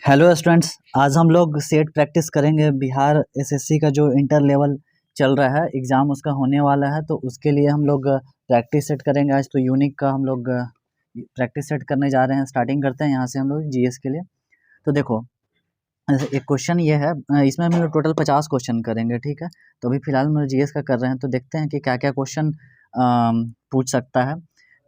Hello students, आज हम लोग सेट प्रैक्टिस करेंगे। बिहार एसएससी का जो इंटर लेवल चल रहा है, एग्ज़ाम उसका होने वाला है, तो उसके लिए हम लोग प्रैक्टिस सेट करेंगे। आज तो यूनिक का हम लोग प्रैक्टिस सेट करने जा रहे हैं। स्टार्टिंग करते हैं यहाँ से हम लोग जीएस के लिए। तो देखो, एक क्वेश्चन ये है, इसमें हम लोग टोटल 50 क्वेश्चन करेंगे, ठीक है। तो अभी फिलहाल हम लोग जीएस का कर रहे हैं, तो देखते हैं कि क्या क्या क्वेश्चन पूछ सकता है।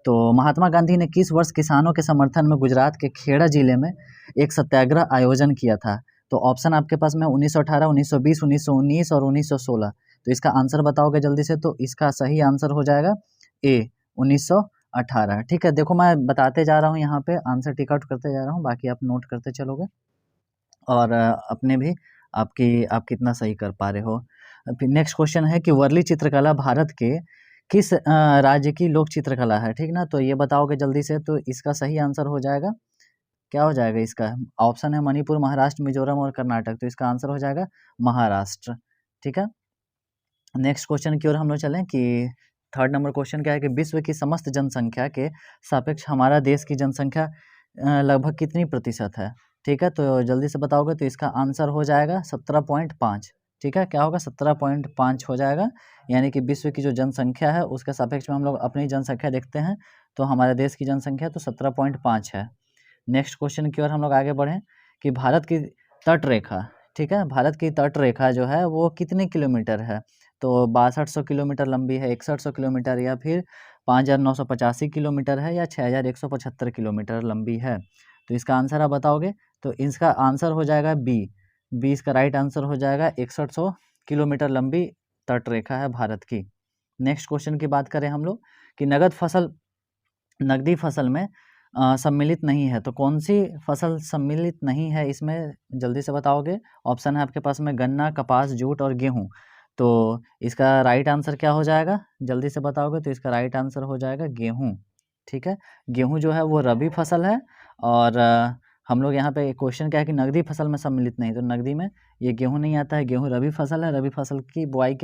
तो महात्मा गांधी ने किस वर्ष किसानों के समर्थन में गुजरात के खेड़ा जिले में एक सत्याग्रह आयोजन किया था? तो ऑप्शन आपके पास में 1918, 1920, 1919 और 1916। तो इसका आंसर बताओगे जल्दी से। तो इसका सही आंसर हो जाएगा ए, 1918। ठीक है, देखो मैं बताते जा रहा हूँ, यहाँ पे आंसर टिक आउट करते जा रहा हूँ, बाकी आप नोट करते चलोगे और अपने भी आप कितना सही कर पा रहे हो। फिर नेक्स्ट क्वेश्चन है कि वर्ली चित्रकला भारत के किस राज्य की लोक चित्रकला है, ठीक ना। तो ये बताओगे जल्दी से। तो इसका सही आंसर हो जाएगा, क्या हो जाएगा इसका? ऑप्शन है मणिपुर, महाराष्ट्र, मिजोरम और कर्नाटक। तो इसका आंसर हो जाएगा महाराष्ट्र, ठीक है। नेक्स्ट क्वेश्चन की ओर हम लोग चलें कि थर्ड नंबर क्वेश्चन क्या है कि विश्व की समस्त जनसंख्या के सापेक्ष हमारा देश की जनसंख्या लगभग कितनी प्रतिशत है? ठीक है, तो जल्दी से बताओगे। तो इसका आंसर हो जाएगा 17.5। ठीक है, क्या होगा? 17.5 हो जाएगा। यानी कि विश्व की जो जनसंख्या है उसके सापेक्ष में हम लोग अपनी जनसंख्या देखते हैं, तो हमारे देश की जनसंख्या तो 17.5 है। नेक्स्ट क्वेश्चन की ओर हम लोग आगे बढ़ें कि भारत की तट रेखा, ठीक है, भारत की तट रेखा जो है वो कितने किलोमीटर है? तो 6200 किलोमीटर लंबी है, 6100 किलोमीटर, या फिर 5985 किलोमीटर है, या 6175 किलोमीटर लंबी है? तो इसका आंसर आप बताओगे। तो इसका आंसर हो जाएगा बी। बी इसका राइट आंसर हो जाएगा। 6100 किलोमीटर लंबी तट रेखा है भारत की। नेक्स्ट क्वेश्चन की बात करें हम लोग कि नकदी फसल में सम्मिलित नहीं है, तो कौन सी फसल सम्मिलित नहीं है इसमें? जल्दी से बताओगे। ऑप्शन है आपके पास में गन्ना, कपास, जूट और गेहूँ। तो इसका राइट आंसर क्या हो जाएगा? जल्दी से बताओगे। तो इसका राइट आंसर हो जाएगा गेहूँ, ठीक है। गेहूँ जो है वो रबी फसल है, और हम लोग यहाँ पे क्वेश्चन क्या है कि नकदी फसल में सम्मिलित नहीं, तो नकदी में ये गेहूँ नहीं आता है। गेहूँ रबी फसल है। रबी फसल की बुआई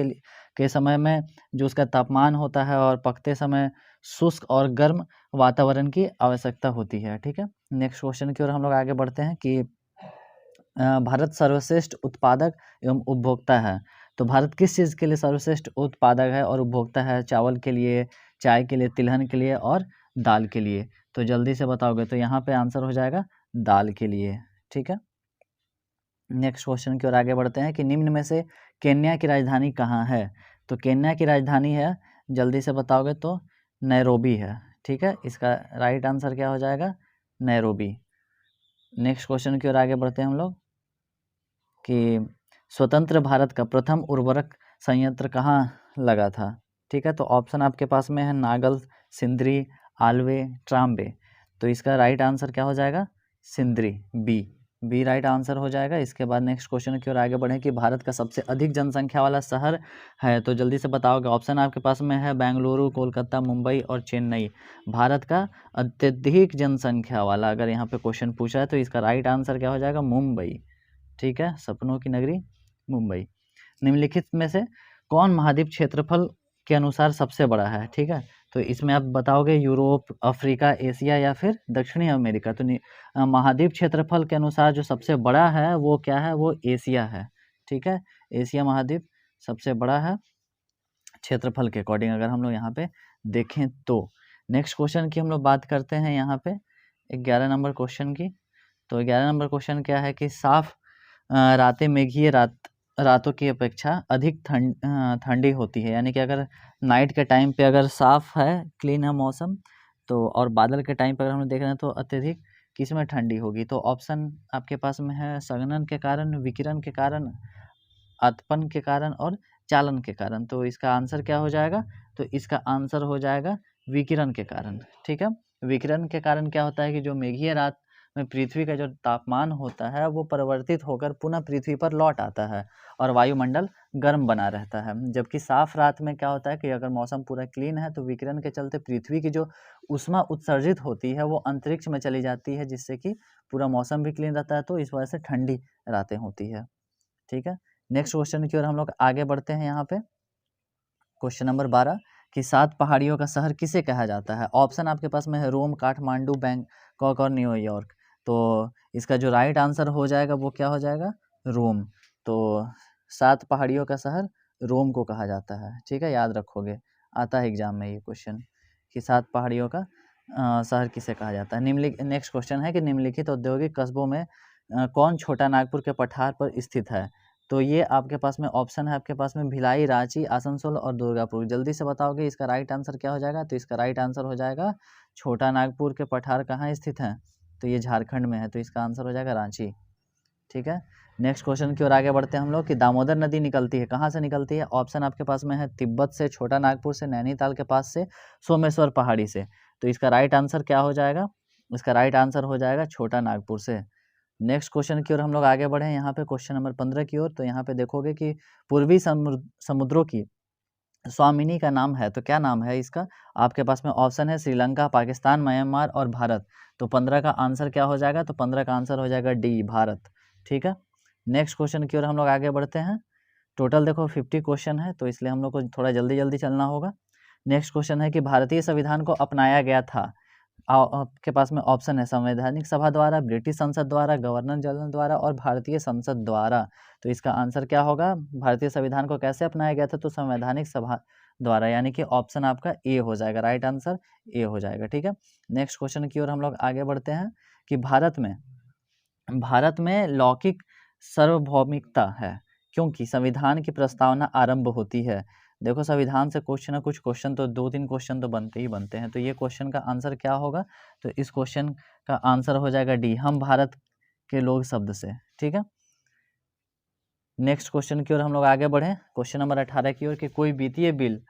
के समय में जो उसका तापमान होता है और पकते समय शुष्क और गर्म वातावरण की आवश्यकता होती है, ठीक है। नेक्स्ट क्वेश्चन की ओर हम लोग आगे बढ़ते हैं कि भारत सर्वश्रेष्ठ उत्पादक एवं उपभोक्ता है। तो भारत किस चीज़ के लिए सर्वश्रेष्ठ उत्पादक है और उपभोक्ता है? चावल के लिए, चाय के लिए, तिलहन के लिए और दाल के लिए। तो जल्दी से बताओगे। तो यहाँ पे आंसर हो जाएगा दाल के लिए, ठीक है। नेक्स्ट क्वेश्चन की ओर आगे बढ़ते हैं कि निम्न में से केन्या की राजधानी कहाँ है? तो केन्या की राजधानी है, जल्दी से बताओगे तो नैरोबी है, ठीक है। इसका राइट आंसर क्या हो जाएगा? नैरोबी। नेक्स्ट क्वेश्चन की ओर आगे बढ़ते हैं हम लोग कि स्वतंत्र भारत का प्रथम उर्वरक संयंत्र कहाँ लगा था? ठीक है, तो ऑप्शन आपके पास में है नागल, सिंदरी, आलवे, ट्राम्बे। तो इसका राइट आंसर क्या हो जाएगा? सिंदरी, बी राइट आंसर हो जाएगा। इसके बाद नेक्स्ट क्वेश्चन की ओर आगे बढ़ें कि भारत का सबसे अधिक जनसंख्या वाला शहर है, तो जल्दी से बताओगे। ऑप्शन आपके पास में है बेंगलुरु, कोलकाता, मुंबई और चेन्नई। भारत का अत्यधिक जनसंख्या वाला अगर यहाँ पे क्वेश्चन पूछा है तो इसका राइट आंसर क्या हो जाएगा? मुंबई, ठीक है, सपनों की नगरी मुंबई। निम्नलिखित में से कौन महाद्वीप क्षेत्रफल के अनुसार सबसे बड़ा है? ठीक है, तो इसमें आप बताओगे यूरोप, अफ्रीका, एशिया या फिर दक्षिणी अमेरिका। तो महाद्वीप क्षेत्रफल के अनुसार जो सबसे बड़ा है वो क्या है? वो एशिया है, ठीक है। एशिया महाद्वीप सबसे बड़ा है क्षेत्रफल के अकॉर्डिंग, अगर हम लोग यहाँ पे देखें तो। नेक्स्ट क्वेश्चन की हम लोग बात करते हैं यहाँ पे 11 नंबर क्वेश्चन की। तो 11 नंबर क्वेश्चन क्या है कि साफ रातें मेघीय रातों की अपेक्षा अधिक ठंडी होती है। यानी कि अगर नाइट के टाइम पे अगर साफ है, क्लीन है मौसम, तो और बादल के टाइम पे अगर हम देख रहे हैं तो अत्यधिक किस में ठंडी होगी? तो ऑप्शन आपके पास में है संघनन के कारण, विकिरण के कारण, आतपन के कारण और चालन के कारण। तो इसका आंसर क्या हो जाएगा? तो इसका आंसर हो जाएगा विकिरण के कारण, ठीक है। विकिरण के कारण क्या होता है कि जो मेघीय रात में पृथ्वी का जो तापमान होता है वो परिवर्तित होकर पुनः पृथ्वी पर लौट आता है और वायुमंडल गर्म बना रहता है। जबकि साफ रात में क्या होता है कि अगर मौसम पूरा क्लीन है तो विकिरण के चलते पृथ्वी की जो ऊष्मा उत्सर्जित होती है वो अंतरिक्ष में चली जाती है, जिससे कि पूरा मौसम भी क्लीन रहता है, तो इस वजह से ठंडी रातें होती है, ठीक है। नेक्स्ट क्वेश्चन की ओर हम लोग आगे बढ़ते हैं। यहाँ पे क्वेश्चन नंबर 12 कि 7 पहाड़ियों का शहर किसे कहा जाता है? ऑप्शन आपके पास में है रोम, काठमांडू, बैंकॉक और न्यूयॉर्क। तो इसका जो राइट आंसर हो जाएगा वो क्या हो जाएगा, रोम। तो 7 पहाड़ियों का शहर रोम को कहा जाता है। ठीक है, याद रखोगे, आता है एग्जाम में ये क्वेश्चन कि 7 पहाड़ियों का शहर किसे कहा जाता है। नेक्स्ट क्वेश्चन है कि निम्नलिखित औद्योगिक कस्बों में कौन छोटा नागपुर के पठार पर स्थित है। तो ये आपके पास में ऑप्शन है, आपके पास में भिलाई, रांची, आसनसोल और दुर्गापुर। जल्दी से बताओगे इसका राइट आंसर क्या हो जाएगा। तो इसका राइट आंसर हो जाएगा छोटा नागपुर के पठार कहाँ स्थित हैं, तो ये झारखंड में है, तो इसका आंसर हो जाएगा रांची। ठीक है, नेक्स्ट क्वेश्चन की ओर आगे बढ़ते हैं हम लोग कि दामोदर नदी निकलती है, कहाँ से निकलती है। ऑप्शन आपके पास में है तिब्बत से, छोटा नागपुर से, नैनीताल के पास से, सोमेश्वर पहाड़ी से। तो इसका राइट आंसर क्या हो जाएगा, इसका राइट आंसर हो जाएगा छोटा नागपुर से। नेक्स्ट क्वेश्चन की ओर हम लोग आगे बढ़े हैं, यहाँ पे क्वेश्चन नंबर 15 की ओर। तो यहाँ पे देखोगे कि पूर्वी समुद्रों की स्वामिनी का नाम है, तो क्या नाम है इसका। आपके पास में ऑप्शन है श्रीलंका, पाकिस्तान, म्यांमार और भारत। तो 15 का आंसर क्या हो जाएगा, तो 15 का आंसर हो जाएगा डी, भारत। ठीक है, नेक्स्ट क्वेश्चन की ओर हम लोग आगे बढ़ते हैं। टोटल देखो 50 क्वेश्चन है, तो इसलिए हम लोग को थोड़ा जल्दी जल्दी चलना होगा। नेक्स्ट क्वेश्चन है कि भारतीय संविधान को अपनाया गया था। आपके पास में ऑप्शन है संवैधानिक सभा द्वारा, ब्रिटिश संसद द्वारा, गवर्नर जनरल द्वारा और भारतीय संसद द्वारा। तो इसका आंसर क्या होगा, भारतीय संविधान को कैसे अपनाया गया था, तो संवैधानिक सभा द्वारा, यानी कि ऑप्शन आपका ए हो जाएगा, राइट आंसर ए हो जाएगा। ठीक है, नेक्स्ट क्वेश्चन की ओर हम लोग आगे बढ़ते हैं कि भारत में लौकिक सार्वभौमिकता है क्योंकि संविधान की प्रस्तावना आरंभ होती है। देखो संविधान से कुछ ना कुछ क्वेश्चन तो 2-3 क्वेश्चन तो बनते ही बनते हैं, तो ये क्वेश्चन का आंसर क्या होगा, तो इस क्वेश्चन का आंसर हो जाएगा डी, हम भारत के लोग शब्द से। ठीक है, नेक्स्ट क्वेश्चन की ओर हम लोग आगे बढ़े, क्वेश्चन नंबर 18 की ओर कि कोई वित्तीय बिल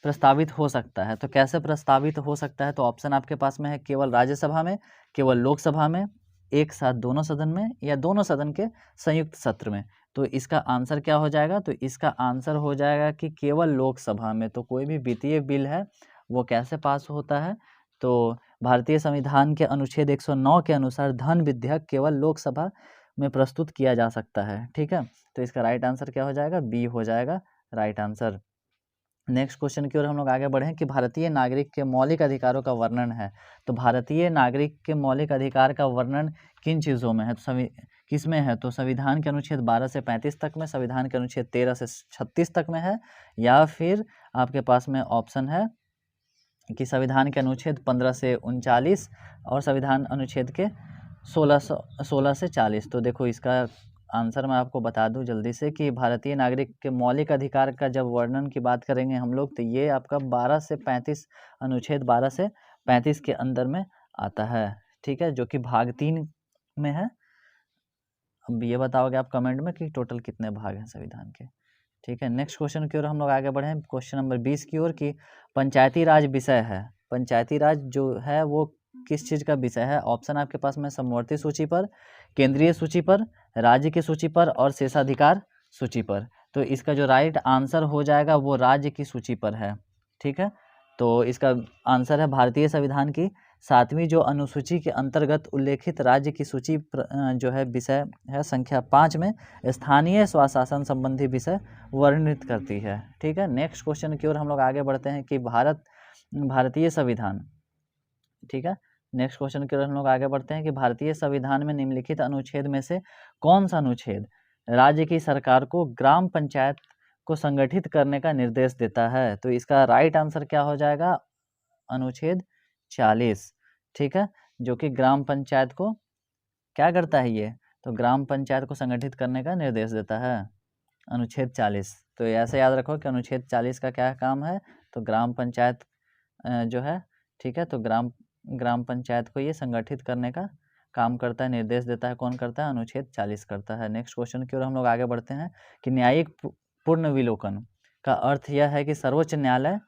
प्रस्तावित हो सकता है, तो कैसे प्रस्तावित हो सकता है। तो ऑप्शन आपके पास में है केवल राज्यसभा में, केवल लोकसभा में, एक साथ दोनों सदन में, या दोनों सदन के संयुक्त सत्र में। तो इसका आंसर क्या हो जाएगा, तो इसका आंसर हो जाएगा कि केवल लोकसभा में। तो कोई भी वित्तीय बिल है वो कैसे पास होता है, तो भारतीय संविधान के अनुच्छेद 109 के अनुसार धन विधेयक केवल लोकसभा में प्रस्तुत किया जा सकता है। ठीक है, तो इसका राइट आंसर क्या हो जाएगा, बी हो जाएगा राइट आंसर। नेक्स्ट क्वेश्चन की ओर हम लोग आगे बढ़े कि भारतीय नागरिक के मौलिक अधिकारों का वर्णन है। तो भारतीय नागरिक के मौलिक अधिकार का वर्णन किन चीज़ों में है, तो किस में है, तो संविधान के अनुच्छेद 12 से 35 तक में, संविधान के अनुच्छेद 13 से 36 तक में है, या फिर आपके पास में ऑप्शन है कि संविधान के अनुच्छेद 15 से 39 और संविधान अनुच्छेद के 16 से 40। तो देखो इसका आंसर मैं आपको बता दूं जल्दी से कि भारतीय नागरिक के मौलिक अधिकार का जब वर्णन की बात करेंगे हम लोग, तो ये आपका 12 से 35, अनुच्छेद 12 से 35 के अंदर में आता है। ठीक है, जो कि भाग 3 में है। अब ये बताओगे आप कमेंट में कि टोटल कितने भाग हैं संविधान के। ठीक है, नेक्स्ट क्वेश्चन की ओर हम लोग आगे बढ़े, क्वेश्चन नंबर 20 की ओर की पंचायती राज विषय है। पंचायती राज जो है वो किस चीज़ का विषय है। ऑप्शन आपके पास में समवर्ती सूची पर, केंद्रीय सूची पर, राज्य की सूची पर और शेषाधिकार सूची पर। तो इसका जो राइट आंसर हो जाएगा वो राज्य की सूची पर है। ठीक है, तो इसका आंसर है भारतीय संविधान की 7वीं जो अनुसूची के अंतर्गत उल्लेखित राज्य की सूची जो है विषय है संख्या 5 में स्थानीय स्वशासन संबंधी विषय वर्णित करती है। ठीक है, नेक्स्ट क्वेश्चन की ओर हम लोग आगे बढ़ते हैं कि भारतीय संविधान। ठीक है, नेक्स्ट क्वेश्चन की ओर हम लोग आगे बढ़ते हैं कि भारतीय संविधान में निम्नलिखित अनुच्छेद में से कौन सा अनुच्छेद राज्य की सरकार को ग्राम पंचायत को संगठित करने का निर्देश देता है। तो इसका राइट आंसर क्या हो जाएगा, अनुच्छेद 40। ठीक है, जो कि ग्राम पंचायत को क्या करता है ये, तो ग्राम पंचायत को संगठित करने का निर्देश देता है, अनुच्छेद 40। तो ऐसे याद रखो कि अनुच्छेद 40 का क्या काम है, तो ग्राम पंचायत जो है, ठीक है, तो ग्राम पंचायत को ये संगठित करने का काम करता है, निर्देश देता है। कौन करता है, अनुच्छेद 40 करता है। नेक्स्ट क्वेश्चन की ओर हम लोग आगे बढ़ते हैं कि न्यायिक पुनर्विलोकन का अर्थ यह है कि सर्वोच्च न्यायालय,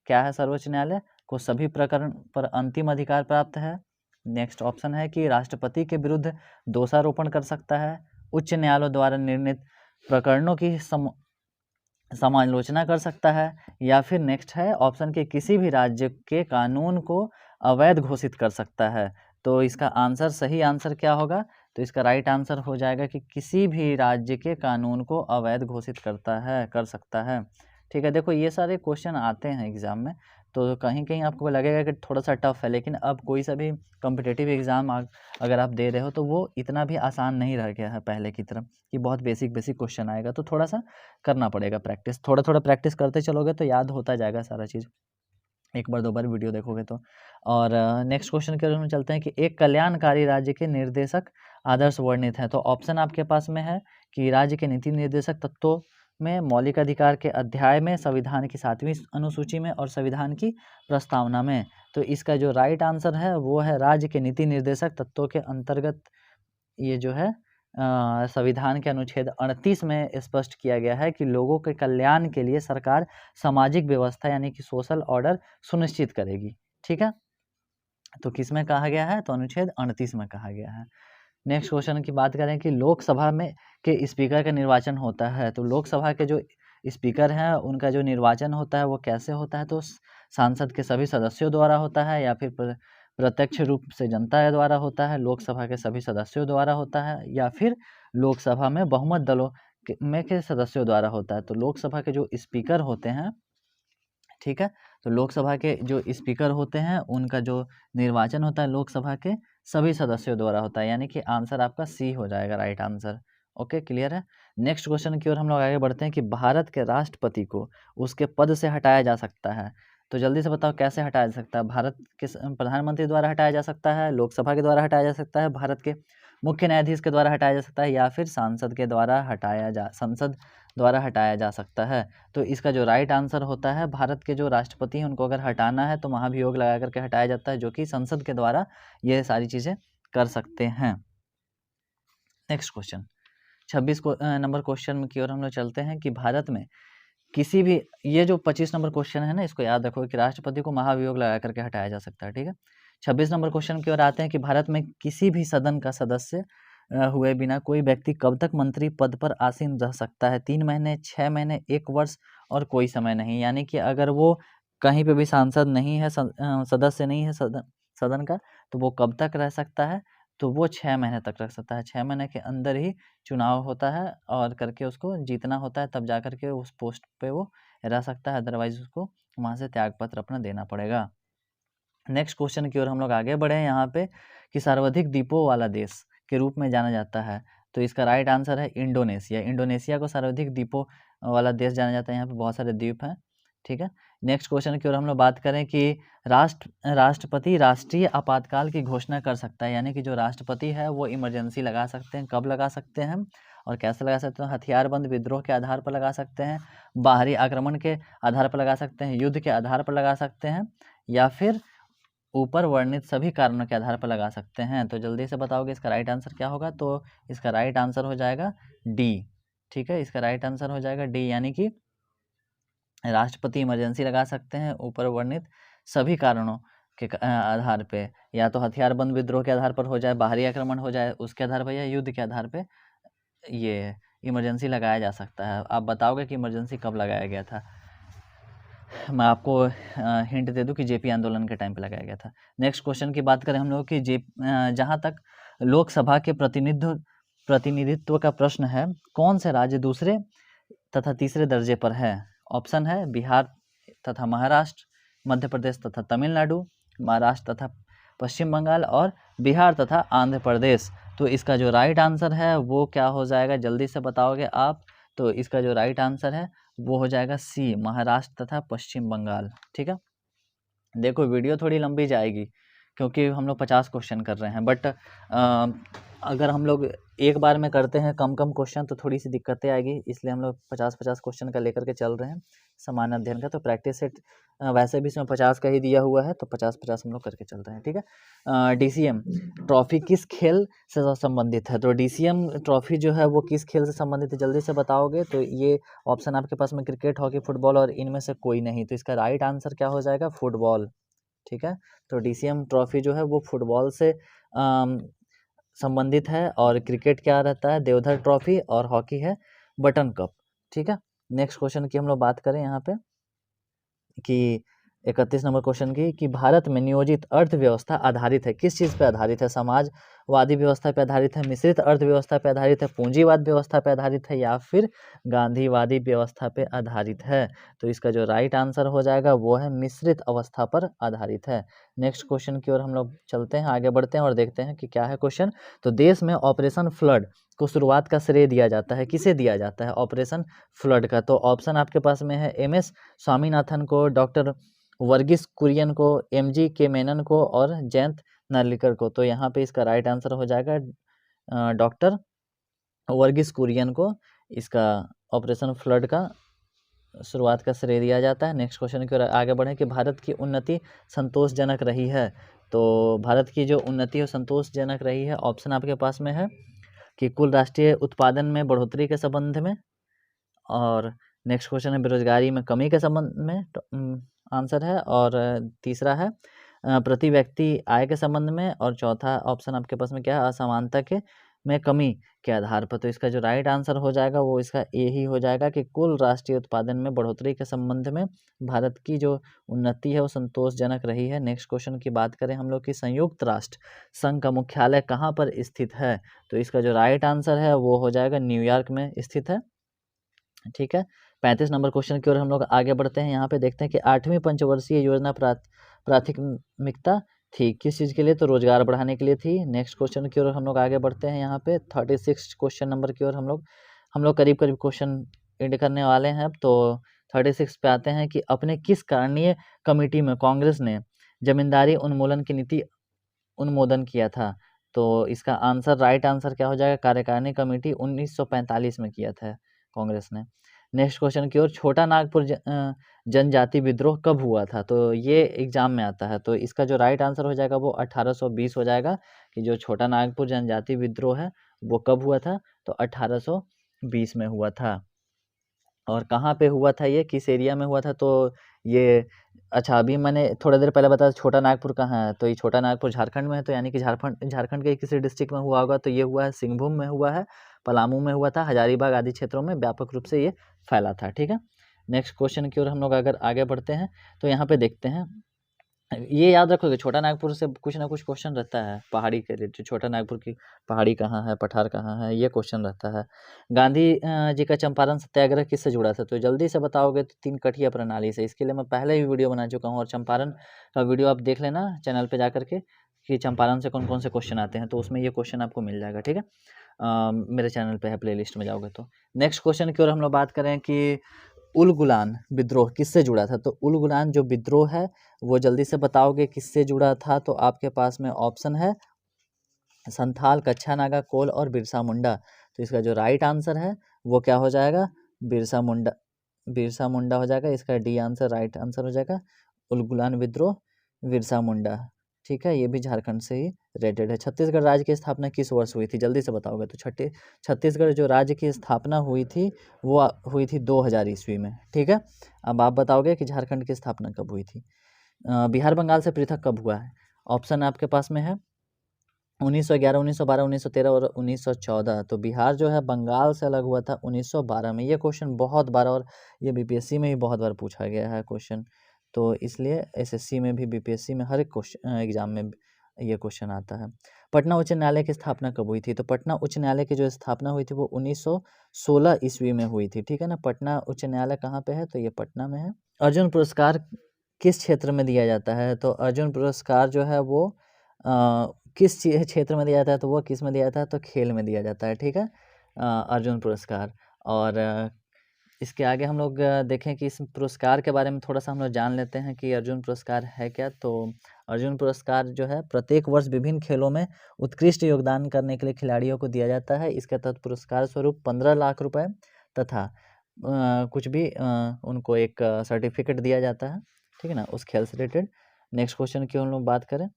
क्या है, सर्वोच्च न्यायालय को सभी प्रकरण पर अंतिम अधिकार प्राप्त है। नेक्स्ट ऑप्शन है कि राष्ट्रपति के विरुद्ध दोषारोपण कर सकता है, उच्च न्यायालय द्वारा निर्णीत प्रकरणों की समालोचना कर सकता है, या फिर नेक्स्ट है ऑप्शन के किसी भी राज्य के कानून को अवैध घोषित कर सकता है। तो इसका आंसर, सही आंसर क्या होगा, तो इसका राइट आंसर हो जाएगा कि किसी भी राज्य के कानून को अवैध घोषित कर सकता है। ठीक है, देखो ये सारे क्वेश्चन आते हैं एग्जाम में, तो कहीं कहीं आपको लगेगा कि थोड़ा सा टफ है, लेकिन अब कोई सा भी कॉम्पिटिटिव एग्ज़ाम अगर आप दे रहे हो तो वो इतना भी आसान नहीं रह गया है पहले की तरह कि बहुत बेसिक बेसिक क्वेश्चन आएगा। तो थोड़ा सा करना पड़ेगा प्रैक्टिस, थोड़ा थोड़ा प्रैक्टिस करते चलोगे तो याद होता जाएगा सारा चीज़, एक बार दो बार वीडियो देखोगे तो। और नेक्स्ट क्वेश्चन की ओर हम चलते हैं कि एक कल्याणकारी राज्य के निर्देशक आदर्श वर्णित हैं। तो ऑप्शन आपके पास में है कि राज्य के नीति निर्देशक तत्वों में, मौलिक अधिकार के अध्याय में, संविधान की 7वीं अनुसूची में और संविधान की प्रस्तावना में। तो इसका जो राइट आंसर है वो है राज्य के नीति निर्देशक तत्वों के अंतर्गत ये जो है संविधान के अनुच्छेद 38 में स्पष्ट किया गया है कि लोगों के कल्याण के लिए सरकार सामाजिक व्यवस्था यानी कि सोशल ऑर्डर सुनिश्चित करेगी। ठीक है, तो किस में कहा गया है? तो अनुच्छेद 38 में कहा गया है। नेक्स्ट क्वेश्चन की बात करें कि लोकसभा में के स्पीकर का निर्वाचन होता है। तो लोकसभा के जो स्पीकर हैं उनका जो निर्वाचन होता है वो कैसे होता है? तो सांसद के सभी सदस्यों द्वारा होता है या फिर प्रत्यक्ष रूप से जनता द्वारा होता है, लोकसभा के सभी सदस्यों द्वारा होता है या फिर लोकसभा में बहुमत दलों के सदस्यों द्वारा होता है। तो लोकसभा के जो स्पीकर होते हैं, ठीक है, तो लोकसभा के जो स्पीकर होते हैं उनका जो निर्वाचन होता है लोकसभा के सभी सदस्यों द्वारा होता है, यानी कि आंसर आपका सी हो जाएगा राइट आंसर। ओके, क्लियर है। नेक्स्ट क्वेश्चन की ओर हम लोग आगे बढ़ते हैं कि भारत के राष्ट्रपति को उसके पद से हटाया जा सकता है। तो जल्दी से बताओ कैसे हटाया जा सकता है? भारत के प्रधानमंत्री द्वारा हटाया जा सकता है, लोकसभा के द्वारा हटाया जा सकता है, भारत के मुख्य न्यायाधीश के द्वारा हटाया जा सकता है या फिर संसद द्वारा हटाया जा सकता है। तो इसका जो राइट आंसर होता है, भारत के जो राष्ट्रपति हैं उनको अगर हटाना है तो महाभियोग लगा करके हटाया जाता है, जो कि संसद के द्वारा ये सारी चीज़ें कर सकते हैं। नेक्स्ट क्वेश्चन 26 नंबर क्वेश्चन की ओर हम लोग चलते हैं कि भारत में किसी भी, ये जो 25 नंबर क्वेश्चन है ना, इसको याद रखो कि राष्ट्रपति को महाभियोग लगा करके हटाया जा सकता है। ठीक है, 26 नंबर क्वेश्चन की ओर आते हैं कि भारत में किसी भी सदन का सदस्य हुए बिना कोई व्यक्ति कब तक मंत्री पद पर आसीन रह सकता है? 3 महीने, 6 महीने, 1 वर्ष और कोई समय नहीं। यानी कि अगर वो कहीं पे भी सांसद नहीं है, सदस्य नहीं है सदन का, तो वो कब तक रह सकता है? तो वो 6 महीने तक रख सकता है। 6 महीने के अंदर ही चुनाव होता है और करके उसको जीतना होता है, तब जा कर के उस पोस्ट पे वो रह सकता है, अदरवाइज उसको वहाँ से त्यागपत्र अपना देना पड़ेगा। नेक्स्ट क्वेश्चन की ओर हम लोग आगे बढ़े हैं यहाँ पे कि सर्वाधिक द्वीपों वाला देश के रूप में जाना जाता है। तो इसका राइट आंसर है इंडोनेशिया। इंडोनेशिया को सर्वाधिक द्वीपों वाला देश जाना जाता है, यहाँ पे बहुत सारे द्वीप हैं। ठीक है, नेक्स्ट क्वेश्चन की ओर हम लोग बात करें कि राष्ट्रपति राष्ट्रीय आपातकाल की घोषणा कर सकता है, यानी कि जो राष्ट्रपति है वो इमरजेंसी लगा सकते हैं। कब लगा सकते हैं और कैसे लगा सकते हैं? हथियारबंद विद्रोह के आधार पर लगा सकते हैं, बाहरी आक्रमण के आधार पर लगा सकते हैं, युद्ध के आधार पर लगा सकते हैं या फिर ऊपर वर्णित सभी कारणों के आधार पर लगा सकते हैं। तो जल्दी से बताओगे इसका राइट आंसर क्या होगा? तो इसका राइट आंसर हो जाएगा डी। ठीक है, इसका राइट आंसर हो जाएगा डी, यानी कि राष्ट्रपति इमरजेंसी लगा सकते हैं ऊपर वर्णित सभी कारणों के आधार पे, या तो हथियारबंद विद्रोह के आधार पर हो जाए, बाहरी आक्रमण हो जाए उसके आधार पर, या युद्ध के आधार पे ये इमरजेंसी लगाया जा सकता है। आप बताओगे कि इमरजेंसी कब लगाया गया था? मैं आपको हिंट दे दूं कि जेपी आंदोलन के टाइम पे लगाया गया था। नेक्स्ट क्वेश्चन की बात करें हम लोग कि जहाँ तक लोकसभा के प्रतिनिधित्व का प्रश्न है, कौन से राज्य दूसरे तथा तीसरे दर्जे पर है? ऑप्शन है बिहार तथा महाराष्ट्र, मध्य प्रदेश तथा तमिलनाडु, महाराष्ट्र तथा पश्चिम बंगाल और बिहार तथा आंध्र प्रदेश। तो इसका जो राइट आंसर है वो क्या हो जाएगा? जल्दी से बताओगे आप। तो इसका जो राइट आंसर है वो हो जाएगा सी, महाराष्ट्र तथा पश्चिम बंगाल। ठीक है, देखो वीडियो थोड़ी लंबी जाएगी क्योंकि हम लोग 50 क्वेश्चन कर रहे हैं, बट अगर हम लोग एक बार में करते हैं कम कम क्वेश्चन तो थोड़ी सी दिक्कतें आएगी, इसलिए हम लोग 50-50 क्वेश्चन का लेकर के चल रहे हैं सामान्य अध्ययन का। तो प्रैक्टिस सेट वैसे भी इसमें 50 का ही दिया हुआ है, तो 50-50 हम लोग करके चल रहे हैं। ठीक है, DCM ट्रॉफी किस खेल से संबंधित है? तो DCM ट्रॉफी जो है वो किस खेल से संबंधित है? जल्दी से बताओगे। तो ये ऑप्शन आपके पास में क्रिकेट, हॉकी, फुटबॉल और इनमें से कोई नहीं। तो इसका राइट आंसर क्या हो जाएगा? फुटबॉल। ठीक है, तो DCM ट्रॉफी जो है वो फुटबॉल से संबंधित है, और क्रिकेट क्या रहता है? देवधर ट्रॉफी, और हॉकी है बटन कप। ठीक है, नेक्स्ट क्वेश्चन की हम लोग बात करें यहाँ पे कि 31 नंबर क्वेश्चन की कि भारत में नियोजित अर्थव्यवस्था आधारित है, किस चीज़ पे आधारित है? समाजवादी व्यवस्था पे आधारित है, मिश्रित अर्थव्यवस्था पे आधारित है, पूंजीवाद व्यवस्था पे आधारित है या फिर गांधीवादी व्यवस्था पे आधारित है? तो इसका जो राइट आंसर हो जाएगा वो है मिश्रित अवस्था पर आधारित है। नेक्स्ट क्वेश्चन की ओर हम लोग चलते हैं, आगे बढ़ते हैं और देखते हैं कि क्या है क्वेश्चन। तो देश में ऑपरेशन फ्लड को शुरुआत का श्रेय दिया जाता है, किसे दिया जाता है ऑपरेशन फ्लड का? तो ऑप्शन आपके पास में है MS स्वामीनाथन को, डॉक्टर वर्गीस कुरियन को, MG के मेनन को और जयंत नार्लिकर को। तो यहाँ पे इसका राइट आंसर हो जाएगा डॉक्टर वर्गीस कुरियन को इसका ऑपरेशन फ्लड का शुरुआत का श्रेय दिया जाता है। नेक्स्ट क्वेश्चन की ओर आगे बढ़ें कि भारत की उन्नति संतोषजनक रही है। तो भारत की जो उन्नति है संतोषजनक रही है, ऑप्शन आपके पास में है कि कुल राष्ट्रीय उत्पादन में बढ़ोतरी के संबंध में, और नेक्स्ट क्वेश्चन है बेरोजगारी में कमी के संबंध में, तो आंसर है, और तीसरा है प्रति व्यक्ति आय के संबंध में, और चौथा ऑप्शन आपके पास में क्या है असमानता के में कमी के आधार पर। तो इसका जो राइट आंसर हो जाएगा वो इसका ए ही हो जाएगा कि कुल राष्ट्रीय उत्पादन में बढ़ोतरी के संबंध में भारत की जो उन्नति है वो संतोषजनक रही है। नेक्स्ट क्वेश्चन की बात करें हम लोग कि संयुक्त राष्ट्र संघ का मुख्यालय कहाँ पर स्थित है? तो इसका जो राइट आंसर है वो हो जाएगा न्यूयॉर्क में स्थित है। ठीक है, 35 नंबर क्वेश्चन की ओर हम लोग आगे बढ़ते हैं। यहाँ पे देखते हैं कि 8वीं पंचवर्षीय योजना प्राथमिकता थी किस चीज़ के लिए? तो रोजगार बढ़ाने के लिए थी। नेक्स्ट क्वेश्चन की ओर हम लोग आगे बढ़ते हैं। यहाँ पे 36 क्वेश्चन नंबर की ओर हम लोग करीब करीब क्वेश्चन एंड करने वाले हैं। तो 36 पे आते हैं कि अपने किस कारणीय कमेटी में कांग्रेस ने जमींदारी उन्मूलन की नीति अनुमोदन किया था? तो इसका आंसर राइट आंसर क्या हो जाएगा? कार्यकारिणी कमेटी 1945 में किया था कांग्रेस ने। नेक्स्ट क्वेश्चन की ओर छोटा नागपुर जनजाति विद्रोह कब हुआ था? तो ये एग्जाम में आता है। तो इसका जो राइट आंसर हो जाएगा वो 1820 हो जाएगा कि जो छोटा नागपुर जनजाति विद्रोह है वो कब हुआ था? तो 1820 में हुआ था। और कहाँ पे हुआ था ये, किस एरिया में हुआ था? तो ये अच्छा अभी मैंने थोड़ा देर पहले बताया छोटा नागपुर कहाँ है, तो ये छोटा नागपुर झारखंड में है, तो यानी कि झारखंड के किसी डिस्ट्रिक्ट में हुआ होगा। तो ये हुआ है सिंहभूम में हुआ है, पलामू में हुआ था, हजारीबाग आदि क्षेत्रों में व्यापक रूप से ये फैला था। ठीक है, नेक्स्ट क्वेश्चन की ओर हम लोग अगर आगे बढ़ते हैं तो यहाँ पे देखते हैं, ये याद रखोगे छोटा नागपुर से कुछ ना कुछ क्वेश्चन रहता है पहाड़ी के रिलेटेड। छोटा नागपुर की पहाड़ी कहाँ है, पठार कहाँ है, ये क्वेश्चन रहता है। गांधी जी का चंपारण सत्याग्रह किससे जुड़ा था? तो जल्दी से बताओगे तो 3 कठिया प्रणाली से। इसके लिए मैं पहले ही वीडियो बना चुका हूँ और चंपारण का वीडियो आप देख लेना चैनल पर जा करके कि चंपारण से कौन कौन से क्वेश्चन आते हैं, तो उसमें ये क्वेश्चन आपको मिल जाएगा। ठीक है, मेरे चैनल पे है, प्ले लिस्ट में जाओगे तो। नेक्स्ट क्वेश्चन की ओर हम लोग बात करें कि उलगुलान विद्रोह किससे जुड़ा था? तो उलगुलान जो विद्रोह है वो जल्दी से बताओगे किससे जुड़ा था? तो आपके पास में ऑप्शन है संथाल, कच्छा नागा, कोल और बिरसा मुंडा। तो इसका जो राइट आंसर है वो क्या हो जाएगा? बिरसा मुंडा हो जाएगा। इसका डी आंसर राइट आंसर हो जाएगा। उलगुलान विद्रोह बिरसा मुंडा। ठीक है, ये भी झारखंड से ही रिलेटेड है। छत्तीसगढ़ राज्य की स्थापना किस वर्ष हुई थी? जल्दी से बताओगे तो छत्तीसगढ़ जो राज्य की स्थापना हुई थी वो हुई थी 2000 ईस्वी में। ठीक है, अब आप बताओगे कि झारखंड की स्थापना कब हुई थी। बिहार बंगाल से पृथक कब हुआ है? ऑप्शन आपके पास में है 1911, 1912, 1913 और 1914। तो बिहार जो है बंगाल से अलग हुआ था 1912 में। ये क्वेश्चन बहुत बार, और ये बीपीएससी में भी बहुत बार पूछा गया है क्वेश्चन, तो इसलिए एसएससी में भी, बीपीएससी में हर एक क्वेश्चन एग्जाम में ये क्वेश्चन आता है। पटना उच्च न्यायालय की स्थापना कब हुई थी? तो पटना उच्च न्यायालय की जो स्थापना हुई थी वो 1916 ईस्वी में हुई थी। ठीक है ना, पटना उच्च न्यायालय कहाँ पे है? तो ये पटना में है। अर्जुन पुरस्कार किस क्षेत्र में दिया जाता है? तो अर्जुन पुरस्कार जो है वो किस क्षेत्र में दिया जाता है? तो वो किस में दिया जाता है? तो खेल में दिया जाता है। ठीक है, अर्जुन पुरस्कार। और इसके आगे हम लोग देखें कि इस पुरस्कार के बारे में थोड़ा सा हम लोग जान लेते हैं कि अर्जुन पुरस्कार है क्या। तो अर्जुन पुरस्कार जो है प्रत्येक वर्ष विभिन्न खेलों में उत्कृष्ट योगदान करने के लिए खिलाड़ियों को दिया जाता है। इसके तहत पुरस्कार स्वरूप 15 लाख रुपए तथा कुछ भी उनको एक सर्टिफिकेट दिया जाता है। ठीक है ना, उस खेल से रिलेटेड। नेक्स्ट क्वेश्चन की हम लोग बात करें,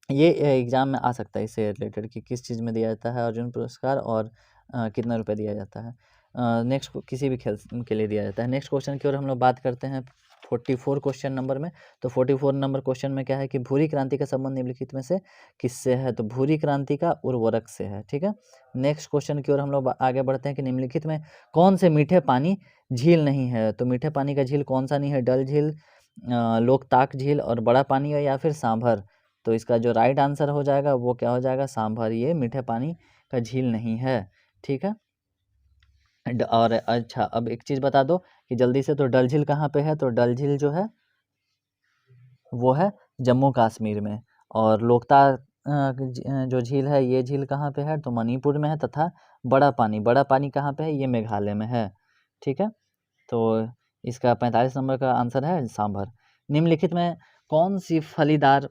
ये एग्जाम में आ सकता है इससे रिलेटेड कि किस चीज़ में दिया जाता है अर्जुन पुरस्कार और कितना रुपए दिया जाता है। नेक्स्ट किसी भी खेल के लिए दिया जाता है। नेक्स्ट क्वेश्चन की ओर हम लोग बात करते हैं 44 क्वेश्चन नंबर में। तो 44 नंबर क्वेश्चन में क्या है कि भूरी क्रांति का संबंध निम्नलिखित में से किससे है? तो भूरी क्रांति का उर्वरक से है। ठीक है, नेक्स्ट क्वेश्चन की ओर हम लोग आगे बढ़ते हैं कि निम्नलिखित में कौन से मीठे पानी झील नहीं है? तो मीठे पानी का झील कौन सा नहीं है? डल झील, लोकताक झील और बड़ा पानी है या फिर सांभर। तो इसका जो राइट आंसर हो जाएगा वो क्या हो जाएगा, सांभर। ये मीठे पानी का झील नहीं है, ठीक है। और अच्छा, अब एक चीज़ बता दो कि जल्दी से, तो डल झील कहाँ पे है, तो डल झील जो है वो है जम्मू कश्मीर में। और लोकताक जो झील है, ये झील कहाँ पे है, तो मणिपुर में है। तथा बड़ा पानी कहाँ पे है, ये मेघालय में है, ठीक है। तो इसका 45 नंबर का आंसर है सांभर। निम्नलिखित में कौन सी फलीदार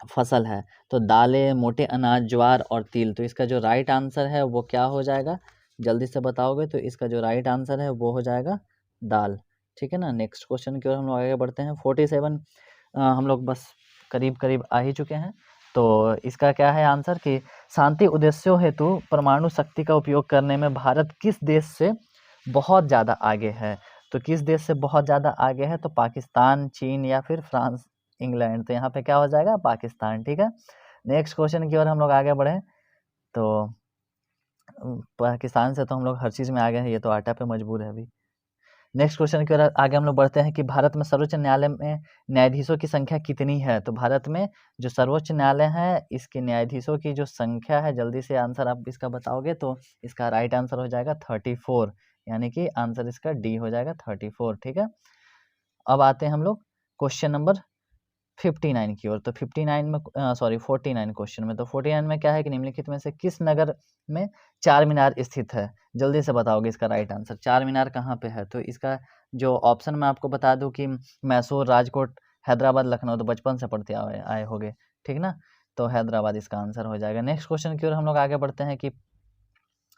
फसल है, तो दालें, मोटे अनाज, ज्वार और तिल। तो इसका जो राइट आंसर है वो क्या हो जाएगा, जल्दी से बताओगे तो इसका जो राइट आंसर है वो हो जाएगा दाल, ठीक है ना। नेक्स्ट क्वेश्चन की ओर हम लोग आगे बढ़ते हैं। 47 हम लोग बस करीब करीब आ ही चुके हैं। तो इसका क्या है आंसर कि शांति उद्देश्यों हेतु परमाणु शक्ति का उपयोग करने में भारत किस देश से बहुत ज़्यादा आगे है। तो किस देश से बहुत ज़्यादा आगे है, तो पाकिस्तान, चीन या फिर फ्रांस, इंग्लैंड। तो यहाँ पे क्या हो जाएगा, पाकिस्तान, ठीक है। नेक्स्ट क्वेश्चन की ओर हम लोग आगे बढ़े। तो पाकिस्तान से तो हम लोग हर चीज़ में आगे हैं, ये तो आटा पे मजबूर है अभी। नेक्स्ट क्वेश्चन की ओर आगे हम लोग बढ़ते हैं कि भारत में सर्वोच्च न्यायालय में न्यायाधीशों की संख्या कितनी है। तो भारत में जो सर्वोच्च न्यायालय है, इसके न्यायाधीशों की जो संख्या है, जल्दी से आंसर आप इसका बताओगे तो इसका राइट आंसर हो जाएगा 34, यानी कि आंसर इसका डी हो जाएगा 34, ठीक है। अब आते हैं हम लोग क्वेश्चन नंबर 59 की ओर। तो 59 में सॉरी 49 क्वेश्चन में, तो 49 में क्या है कि निम्नलिखित में से किस नगर में चार मीनार स्थित है। जल्दी से बताओगे इसका राइट आंसर, चार मीनार कहाँ पे है। तो इसका जो ऑप्शन मैं आपको बता दूं कि मैसूर, राजकोट, हैदराबाद, लखनऊ। तो बचपन से पढ़ते आए होगे, ठीक ना। तो हैदराबाद इसका आंसर हो जाएगा। नेक्स्ट क्वेश्चन की ओर हम लोग आगे बढ़ते हैं कि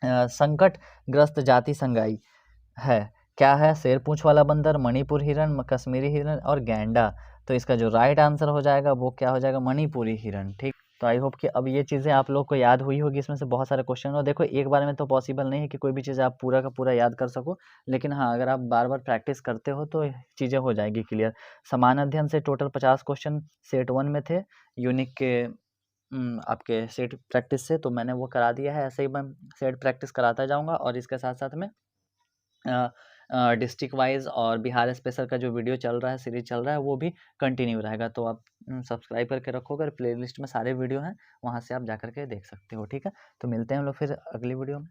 संकट ग्रस्त जाति संगाई है, क्या है, शेर पूंछ वाला बंदर, मणिपुर हिरन, कश्मीरी हिरन और गैंडा। तो इसका जो राइट आंसर हो जाएगा वो क्या हो जाएगा, मणिपुरी हिरन, ठीक। तो आई होप कि अब ये चीज़ें आप लोग को याद हुई होगी। इसमें से बहुत सारे क्वेश्चन, और देखो एक बार में तो पॉसिबल नहीं है कि कोई भी चीज़ आप पूरा का पूरा याद कर सको, लेकिन हाँ, अगर आप बार बार प्रैक्टिस करते हो तो चीज़ें हो जाएगी क्लियर। समान अध्ययन से टोटल 50 क्वेश्चन सेट 1 में थे, यूनिक के आपके सेट प्रैक्टिस से, तो मैंने वो करा दिया है। ऐसे ही मैं सेट प्रैक्टिस कराता जाऊँगा, और इसके साथ साथ में डिस्ट्रिक्ट वाइज और बिहार स्पेशल का जो वीडियो चल रहा है, सीरीज चल रहा है, वो भी कंटिन्यू रहेगा। तो आप सब्सक्राइब करके रखोगे, और प्लेलिस्ट में सारे वीडियो हैं, वहाँ से आप जा करके देख सकते हो, ठीक है। तो मिलते हैं हम लोग फिर अगली वीडियो में।